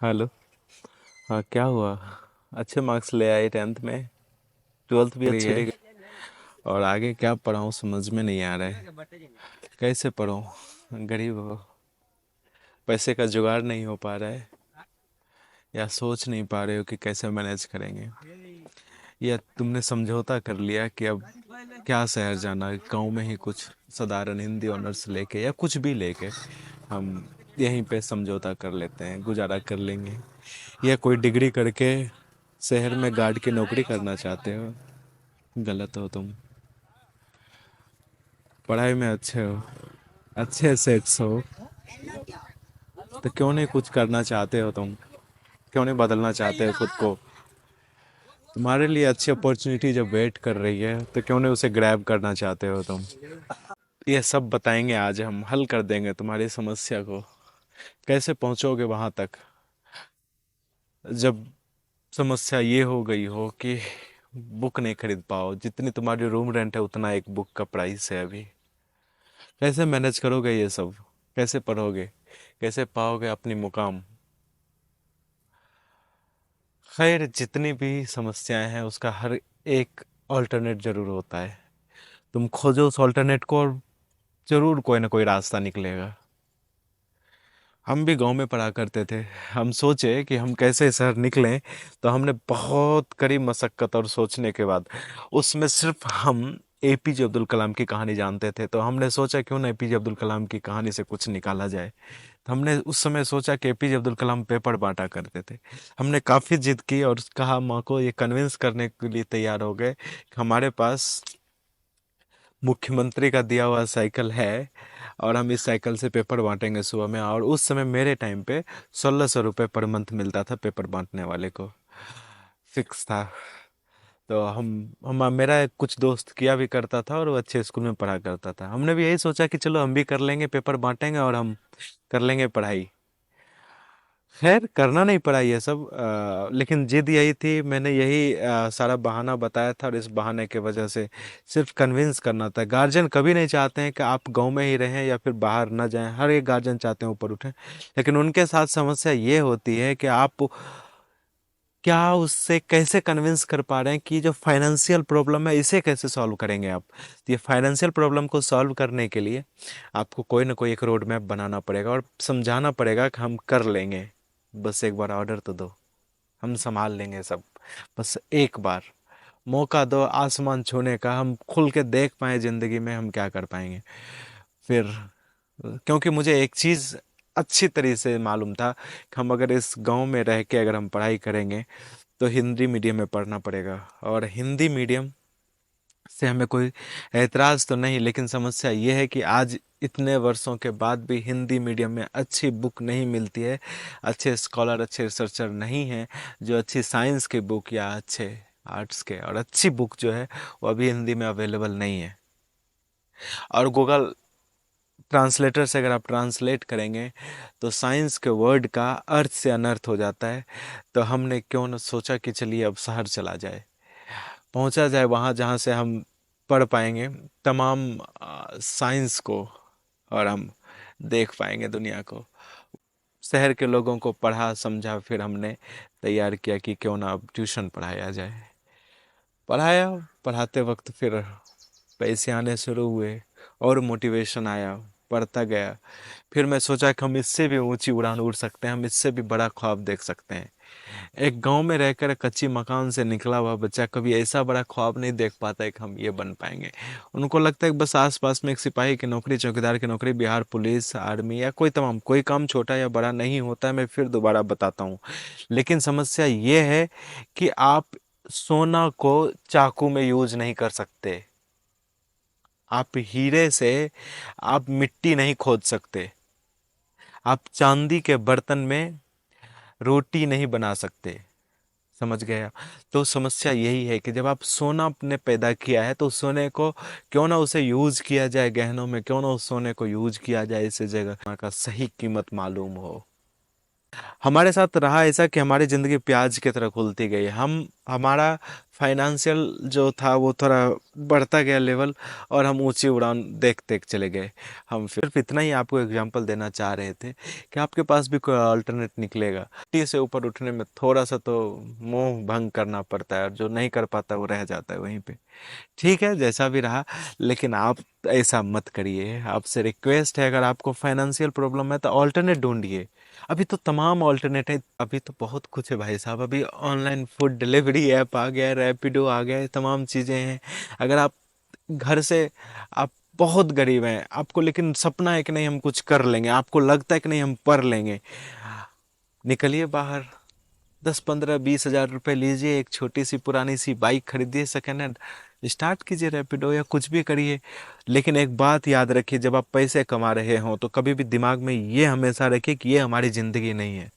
Hello. हाँ, क्या हुआ? अच्छे मार्क्स ले आए टेंथ में। ट्वेल्थ भी अच्छी रही। और आगे क्या पढ़ाऊँ समझ में नहीं आ रहा है। कैसे पढूं? गरीब हो। पैसे का जुगाड़ नहीं हो पा रहा है। या सोच नहीं पा रहे हो कि कैसे मैनेज करेंगे। या तुमने समझौता कर लिया कि अब क्या शहर जाना, गांव में ही कुछ साधारण हिंदी ऑनर्स लेके या कुछ भी लेके हम यहीं पे समझौता कर लेते हैं, गुजारा कर लेंगे। या कोई डिग्री करके शहर में गार्ड की नौकरी करना चाहते हो? गलत हो तुम। पढ़ाई में अच्छे हो, अच्छे सेट्स हो, तो क्यों नहीं कुछ करना चाहते हो तुम? क्यों नहीं बदलना चाहते हो खुद को? तुम्हारे लिए अच्छी अपॉर्चुनिटी जब वेट कर रही है तो क्यों नहीं उसे ग्रैब करना चाहते हो तुम? ये सब बताएंगे आज, हम हल कर देंगे तुम्हारी समस्या को। कैसे पहुंचोगे वहां तक जब समस्या ये हो गई हो कि बुक नहीं खरीद पाओ? जितनी तुम्हारी रूम रेंट है उतना एक बुक का प्राइस है अभी। कैसे मैनेज करोगे ये सब? कैसे पढ़ोगे? कैसे पाओगे अपनी मुकाम? खैर, जितनी भी समस्याएं हैं उसका हर एक ऑल्टरनेट जरूर होता है। तुम खोजो उस ऑल्टरनेट को और जरूर कोई ना कोई रास्ता निकलेगा। हम भी गांव में पढ़ा करते थे। हम सोचे कि हम कैसे शहर निकलें, तो हमने बहुत कड़ी मशक्कत और सोचने के बाद उसमें सिर्फ हम एपीजे अब्दुल कलाम की कहानी जानते थे, तो हमने सोचा क्यों ना एपीजे अब्दुल कलाम की कहानी से कुछ निकाला जाए। तो हमने उस समय सोचा कि एपीजे अब्दुल कलाम पेपर बांटा करते थे। हमने काफ़ी जिद की और कहा, माँ को ये कन्विंस करने के लिए तैयार हो गए कि हमारे पास मुख्यमंत्री का दिया हुआ साइकिल है और हम इस साइकिल से पेपर बांटेंगे सुबह में। और उस समय मेरे टाइम पे 1600 रुपये पर मंथ मिलता था पेपर बांटने वाले को, फिक्स था। तो हम मेरा एक कुछ दोस्त किया भी करता था और वो अच्छे स्कूल में पढ़ा करता था। हमने भी यही सोचा कि चलो हम भी कर लेंगे, पेपर बांटेंगे और हम कर लेंगे पढ़ाई। खैर, करना नहीं पड़ा ये सब, लेकिन जिद यही थी। मैंने यही सारा बहाना बताया था और इस बहाने के वजह से सिर्फ कन्विंस करना था। गार्जियन कभी नहीं चाहते हैं कि आप गांव में ही रहें या फिर बाहर ना जाएं। हर एक गार्जियन चाहते हैं ऊपर उठें। लेकिन उनके साथ समस्या ये होती है कि आप क्या उससे कैसे कन्विंस कर पा रहे हैं कि जो फाइनेंशियल प्रॉब्लम है इसे कैसे सॉल्व करेंगे आप? तो ये फाइनेंशियल प्रॉब्लम को सॉल्व करने के लिए आपको कोई ना कोई एक रोड मैप बनाना पड़ेगा और समझाना पड़ेगा कि हम कर लेंगे, बस एक बार ऑर्डर तो दो, हम संभाल लेंगे सब। बस एक बार मौका दो आसमान छूने का, हम खुल के देख पाए ज़िंदगी में हम क्या कर पाएंगे। फिर क्योंकि मुझे एक चीज़ अच्छी तरीके से मालूम था कि हम अगर इस गांव में रह के अगर हम पढ़ाई करेंगे तो हिंदी मीडियम में पढ़ना पड़ेगा। और हिंदी मीडियम से हमें कोई एतराज़ तो नहीं, लेकिन समस्या ये है कि आज इतने वर्षों के बाद भी हिंदी मीडियम में अच्छी बुक नहीं मिलती है। अच्छे स्कॉलर, अच्छे रिसर्चर नहीं हैं जो अच्छी साइंस के बुक या अच्छे आर्ट्स के और अच्छी बुक जो है वो अभी हिंदी में अवेलेबल नहीं है। और गूगल ट्रांसलेटर से अगर आप ट्रांसलेट करेंगे तो साइंस के वर्ड का अर्थ से अनर्थ हो जाता है। तो हमने क्यों न सोचा कि चलिए अब शहर चला जाए, पहुंचा जाए वहाँ जहाँ से हम पढ़ पाएंगे तमाम साइंस को और हम देख पाएंगे दुनिया को। शहर के लोगों को पढ़ा समझा, फिर हमने तैयार किया कि क्यों ना अब ट्यूशन पढ़ाया जाए। पढ़ाया, पढ़ाते वक्त फिर पैसे आने शुरू हुए और मोटिवेशन आया, पढ़ता गया। फिर मैं सोचा कि हम इससे भी ऊंची उड़ान उड़ सकते हैं, हम इससे भी बड़ा ख्वाब देख सकते हैं। एक गांव में रहकर कच्ची मकान से निकला हुआ बच्चा कभी ऐसा बड़ा ख्वाब नहीं देख पाता है कि हम ये बन पाएंगे। उनको लगता है कि बस आसपास में एक सिपाही की नौकरी, चौकीदार की नौकरी, बिहार पुलिस, आर्मी या कोई तमाम कोई काम छोटा या बड़ा नहीं होता है। मैं फिर दोबारा बताता हूँ, लेकिन समस्या ये है कि आप सोना को चाकू में यूज नहीं कर सकते। आप हीरे से आप मिट्टी नहीं खोद सकते। आप चांदी के बर्तन में रोटी नहीं बना सकते। समझ गए आप? तो समस्या यही है कि जब आप सोना आपने पैदा किया है तो उस सोने को क्यों ना उसे यूज किया जाए, गहनों में क्यों ना उस सोने को यूज किया जाए, इस जगह का सही कीमत मालूम हो। हमारे साथ रहा ऐसा कि हमारी ज़िंदगी प्याज की तरह खुलती गई। हम हमारा फाइनेंशियल जो था वो थोड़ा बढ़ता गया लेवल, और हम ऊंची उड़ान देखते देख चले गए। हम सिर्फ इतना ही आपको एग्जांपल देना चाह रहे थे कि आपके पास भी कोई अल्टरनेट निकलेगा। टी से ऊपर उठने में थोड़ा सा तो मोह भंग करना पड़ता है, और जो नहीं कर पाता वो रह जाता है वहीं पे। ठीक है, जैसा भी रहा, लेकिन आप ऐसा मत करिए। आपसे रिक्वेस्ट है, अगर आपको फाइनेंशियल प्रॉब्लम है तो ऑल्टरनेट ढूंढिए। अभी तो तमाम ऑल्टरनेट है, अभी तो बहुत कुछ है भाई साहब। अभी ऑनलाइन फूड डिलीवरी ऐप आ गया है, रैपिडो आ गया है, तमाम चीज़ें हैं। अगर आप घर से, आप बहुत गरीब हैं आपको, लेकिन सपना है कि नहीं हम कुछ कर लेंगे, आपको लगता है कि नहीं हम पढ़ लेंगे, निकलिए बाहर। 10 15 20 हज़ार रुपए लीजिए, एक छोटी सी पुरानी सी बाइक खरीदिए सेकेंड हैंड, स्टार्ट कीजिए रैपिडो या कुछ भी करिए। लेकिन एक बात याद रखिए, जब आप पैसे कमा रहे हो तो कभी भी दिमाग में ये हमेशा रखिए कि ये हमारी ज़िंदगी नहीं है।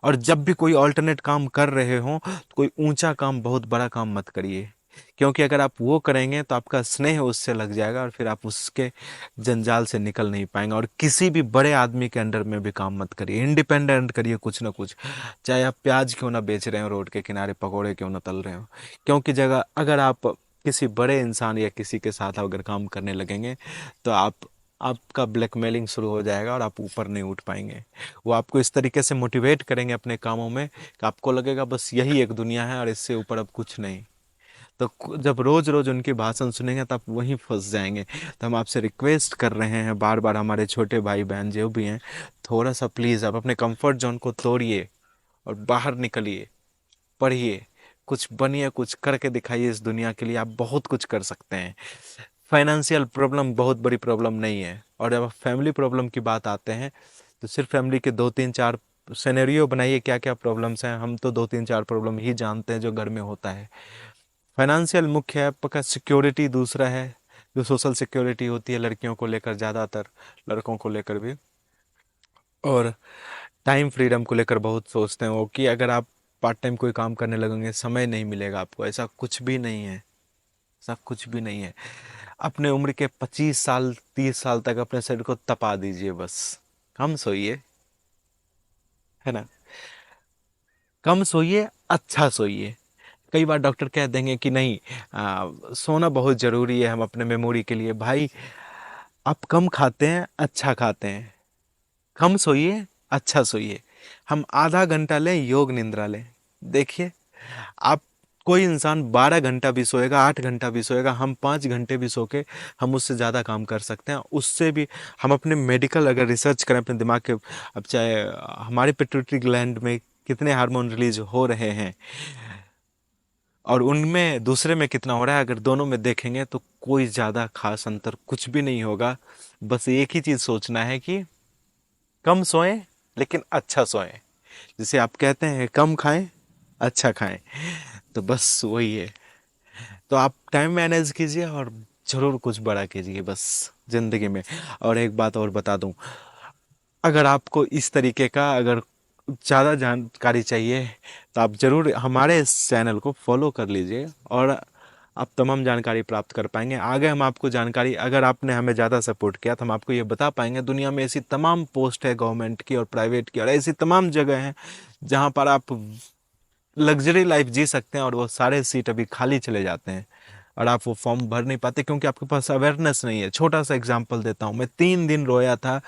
और जब भी कोई ऑल्टरनेट काम कर रहे हो तो कोई ऊंचा काम, बहुत बड़ा काम मत करिए। क्योंकि अगर आप वो करेंगे तो आपका स्नेह उससे लग जाएगा, और फिर आप उसके जंजाल से निकल नहीं पाएंगे। और किसी भी बड़े आदमी के अंडर में भी काम मत करिए, इंडिपेंडेंट करिए कुछ ना कुछ। चाहे आप प्याज क्यों ना बेच रहे हो रोड के किनारे, पकौड़े क्यों ना तल रहे हो। क्योंकि जगह अगर आप किसी बड़े इंसान या किसी के साथ अगर काम करने लगेंगे तो आपका ब्लैकमेलिंग शुरू हो जाएगा, और आप ऊपर नहीं उठ पाएंगे। वो आपको इस तरीके से मोटिवेट करेंगे अपने कामों में कि आपको लगेगा बस यही एक दुनिया है और इससे ऊपर अब कुछ नहीं। तो जब रोज रोज उनके भाषण सुनेंगे तो आप वहीं फंस जाएंगे। तो हम आपसे रिक्वेस्ट कर रहे हैं बार बार, हमारे छोटे भाई बहन जो भी हैं, थोड़ा सा प्लीज़ आप अपने कंफर्ट जोन को तोड़िए और बाहर निकलिए, पढ़िए, कुछ बनिए, कुछ करके दिखाइए इस दुनिया के लिए। आप बहुत कुछ कर सकते हैं। फाइनेंशियल प्रॉब्लम बहुत बड़ी प्रॉब्लम नहीं है। और जब फैमिली प्रॉब्लम की बात आते हैं तो सिर्फ फैमिली के 2 3 4 सिनेरियो बनाइए, क्या क्या प्रॉब्लम्स हैं। हम तो 2 3 4 प्रॉब्लम ही जानते हैं जो घर में होता है। फाइनेंशियल मुख्य है, पक्का सिक्योरिटी दूसरा है, जो सोशल सिक्योरिटी होती है लड़कियों को लेकर, ज़्यादातर लड़कों को लेकर भी। और टाइम फ्रीडम को लेकर बहुत सोचते हैं वो, कि अगर आप पार्ट टाइम कोई काम करने लगेंगे समय नहीं मिलेगा आपको। ऐसा कुछ भी नहीं है, ऐसा कुछ भी नहीं है। अपने उम्र के 25 साल 30 साल तक अपने शरीर को तपा दीजिए बस। कम सोइए, है ना, कम सोइए, अच्छा सोइए। कई बार डॉक्टर कह देंगे कि नहीं, सोना बहुत ज़रूरी है हम अपने मेमोरी के लिए। भाई, आप कम खाते हैं, अच्छा खाते हैं। कम सोइए, अच्छा सोइए। हम आधा घंटा लें योग निंद्रा लें, देखिए आप, कोई इंसान 12 घंटा भी सोएगा, 8 घंटा भी सोएगा, हम 5 घंटे भी सो के हम उससे ज़्यादा काम कर सकते हैं। उससे भी हम अपने मेडिकल अगर रिसर्च करें अपने दिमाग के, अब चाहे हमारे पिट्यूटरी ग्लैंड में कितने हार्मोन रिलीज हो रहे हैं और उनमें दूसरे में कितना हो रहा है, अगर दोनों में देखेंगे तो कोई ज़्यादा खास अंतर कुछ भी नहीं होगा। बस एक ही चीज़ सोचना है कि कम सोएं लेकिन अच्छा सोएं। जिसे आप कहते हैं कम खाएं, अच्छा खाएं। तो बस वही है। तो आप टाइम मैनेज कीजिए और ज़रूर कुछ बड़ा कीजिए बस ज़िंदगी में। और एक बात और बता दूं, अगर आपको इस तरीके का अगर ज़्यादा जानकारी चाहिए तो आप ज़रूर हमारे इस चैनल को फॉलो कर लीजिए, और आप तमाम जानकारी प्राप्त कर पाएंगे। आगे हम आपको जानकारी, अगर आपने हमें ज़्यादा सपोर्ट किया तो हम आपको ये बता पाएंगे दुनिया में ऐसी तमाम पोस्ट है गवर्नमेंट की और प्राइवेट की, और ऐसी तमाम जगह हैं जहाँ पर आप लग्जरी लाइफ जी सकते हैं, और वो सारे सीट अभी खाली चले जाते हैं और आप वो फॉर्म भर नहीं पाते क्योंकि आपके पास अवेयरनेस नहीं है। छोटा सा एग्जांपल देता हूँ, मैं 3 दिन रोया था।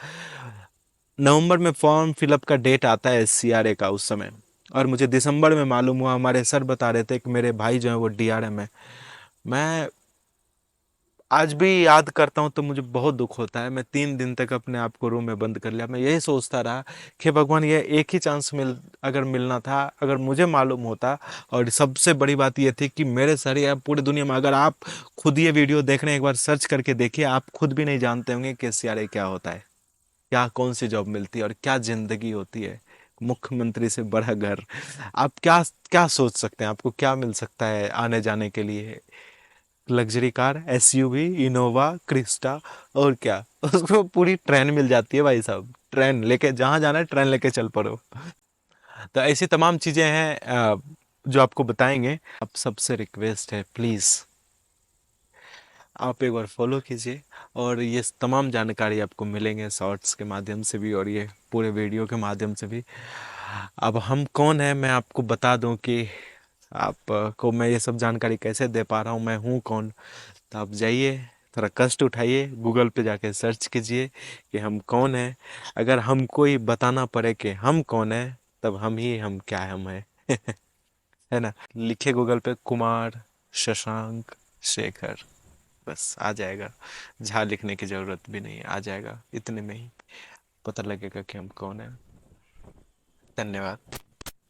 नवंबर में फॉर्म फिलअप का डेट आता है सीआरए का उस समय, और मुझे दिसंबर में मालूम हुआ। हमारे सर बता रहे थे कि मेरे भाई जो है वो डीआरएम है। मैं आज भी याद करता हूँ तो मुझे बहुत दुख होता है। मैं 3 दिन तक अपने आप को रूम में बंद कर लिया। मैं यही सोचता रहा कि भगवान, ये एक ही चांस अगर मिलना था, अगर मुझे मालूम होता। और सबसे बड़ी बात ये थी कि मेरे सर या पूरी दुनिया में, अगर आप खुद ये वीडियो देख रहे हैं एक बार सर्च करके देखिए, आप खुद भी नहीं जानते होंगे कि सीआरए क्या होता है, क्या कौन सी जॉब मिलती है और क्या जिंदगी होती है। मुख्यमंत्री से बड़ा घर, आप क्या क्या सोच सकते हैं, आपको क्या मिल सकता है आने जाने के लिए। Luxury car, SUV, Innova, Crysta, और क्या उसको पूरी ट्रेन मिल जाती है भाई साहब। ट्रेन लेके जहाँ जाना है ट्रेन लेके चल पड़ो। तो ऐसी तमाम चीज़ें हैं जो आपको बताएंगे। आप सबसे रिक्वेस्ट है प्लीज़, आप एक बार फॉलो कीजिए, और ये तमाम जानकारी आपको मिलेंगे शॉर्ट्स के माध्यम से भी और ये पूरे वीडियो के माध्यम से भी। अब हम कौन है मैं आपको बता दूं कि आपको मैं ये सब जानकारी कैसे दे पा रहा हूँ, मैं हूँ कौन। तो आप जाइए, थोड़ा कष्ट उठाइए, गूगल पे जाके सर्च कीजिए कि हम कौन है। अगर हमको ही बताना पड़े कि हम कौन है, तब हम क्या है, हम है। है ना। लिखे गूगल पे कुमार शशांक शेखर, बस आ जाएगा। झा लिखने की जरूरत भी नहीं है, आ जाएगा, इतने में ही पता लगेगा कि हम कौन है। धन्यवाद।